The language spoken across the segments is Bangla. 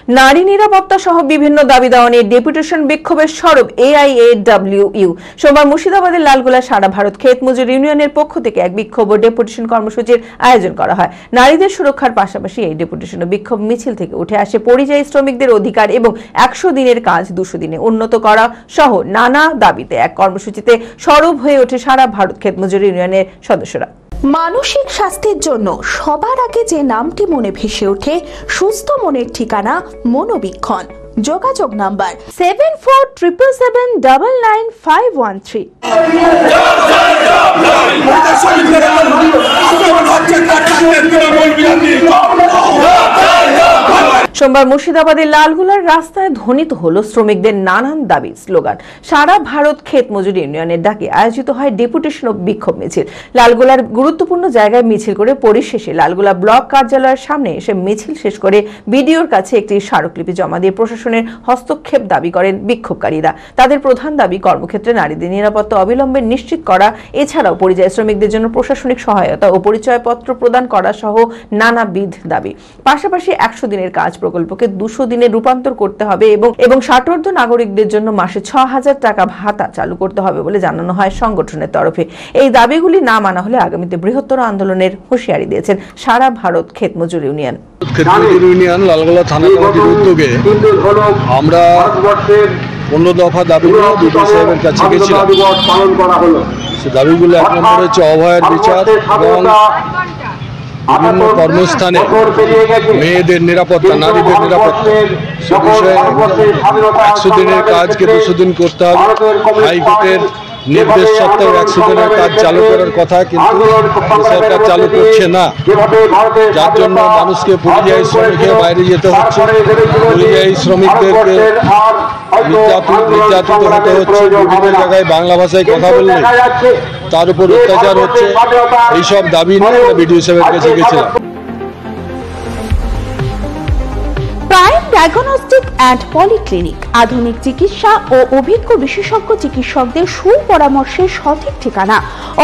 নারী নিরাপত্তা সহ বিভিন্ন দাবি দেওয়া নিয়ে ডেপুটেশন বিক্ষোভের স্বরূপ AIAWU সোমবার মুর্শিদাবাদের লালগোলা সারা ভারত ক্ষেত মজুর ইউনিয়নের পক্ষ থেকে এক বিক্ষোভ ও ডেপুটেশন কর্মসূচির আয়োজন করা হয়। নারীদের সুরক্ষার পাশাপাশি এই ডেপুটেশন ও বিক্ষোভ মিছিল থেকে উঠে আসে পরিযায়ী শ্রমিকদের অধিকার এবং 100 দিনের কাজ 200 দিনে উন্নত করা সহ নানা দাবিতে এক কর্মসূচিতে সরব হয়ে ওঠে সারা ভারত ক্ষেত মজুর ইউনিয়নের সদস্যরা। মানসিক স্বাস্থ্যের জন্য সবার আগে যে নামটি মনে ভেসে ওঠে সুস্থ মনের ঠিকানা মনোবীক্ষণ। যোগাযোগ নাম্বার 7477799513। সোমবার মুর্শিদাবাদের লালগোলার রাস্তায় ধ্বনিত হলো শ্রমিকদের নানান দাবি স্লোগান। সারা ভারত ক্ষেত মজুর ইউনিয়নের ডাকে আয়োজিত হয় ডেপুটেশন ও বিক্ষোভ মিছিল। লালগোলার গুরুত্বপূর্ণ জায়গায় মিছিল করে পরিশেষে লালগোলা ব্লক কার্যালয়ের সামনে এসে মিছিল শেষ করে বিডিওর কাছে একটি স্মারকলিপি জমা দিয়ে প্রশাসনের হস্তক্ষেপ দাবি করেন বিক্ষোভকারীরা। তাদের প্রধান দাবি কর্মক্ষেত্রে নারীদের নিরাপত্তা অবিলম্বে নিশ্চিত করা, এছাড়াও পরিযায়ী শ্রমিকদের জন্য প্রশাসনিক সহায়তা ও পরিচয়পত্র প্রদান করা সহ নানাবিধ দাবি। পাশাপাশি 100 দিনের কাজ প্রকল্পকে 200 দিনে রূপান্তর করতে হবে এবং 60 নাগরিকদের জন্য মাসে 6000 টাকা ভাতা চালু করতে হবে বলে জানানো হয় সংগঠনের তরফে। এই দাবিগুলি না মানা হলে আগামীতে বৃহত্তর আন্দোলনের হুঁশিয়ারি দিয়েছেন সারা ভারত ক্ষেত মজুর ইউনিয়ন। লালগোলা থানা কমিটির উদ্যোগে আমরা 15 দফা দাবি নিয়ে বিডিও সাহেবের কাছে গেছিলাম। সে দাবিগুলো 1 নম্বর হচ্ছে অভয়ার বিচার এবং বিভিন্ন কর্মস্থানে মেয়েদের নিরাপত্তা, নারীদের নিরাপত্তা, সে বিষয়ে 100 দিনের কাজকে 200 দিন করতে হবে। হাইকোর্টের নির্দেশ সত্ত্বেও 100 দিনের কাজ চালু করার কথা, কিন্তু সরকার চালু করছে না, যার জন্য মানুষকে পরিযায়ী শ্রমিকের বাইরে যেতে হচ্ছে। পরিযায়ী শ্রমিকদেরকে নির্যাতিত হতে হচ্ছে, বিভিন্ন জায়গায় বাংলা ভাষায় কথা বললে তার উপর অত্যাচার হচ্ছে। এইসব দাবি নিয়ে বিডিও সাহেবের কাছে গেছিলাম। প্রাইম ডায়াগনস্টিক অ্যান্ড পলিক্লিনিক আধুনিক চিকিৎসা ও অভিজ্ঞ বিশেষজ্ঞ চিকিৎসকদের সুপরামর্শের সঠিক ঠিকানা।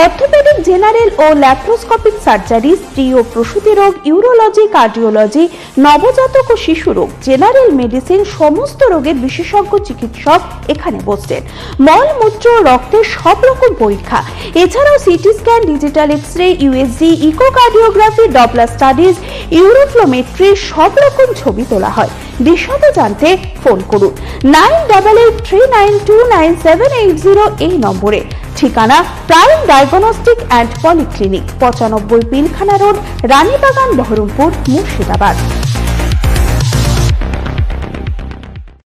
অর্থোপেডিক, জেনারেল ও ল্যাপ্রোস্কোপিক সার্জারি, স্ত্রী ও প্রসূতি রোগ, ইউরোলজি, কার্ডিওলজি, নবজাতক ও শিশু রোগ, জেনারেল মেডিসিন, সমস্ত রোগের বিশেষজ্ঞ চিকিৎসক এখানে বসছেন। মল, মূত্র, রক্তের সব রকম পরীক্ষা, এছাড়াও CT scan, digital X-ray, USG, echocardiography, Doppler studies, uroflowmetry, সব রকম ছবি তোলা হয়। বিশদে জানতে ফোন করুন 9883929780 এই নম্বরে। ঠিকানা prime diagnostic and polyclinic, 95 Pilkhana road, Ranibagan, Baharampur, Murshidabad.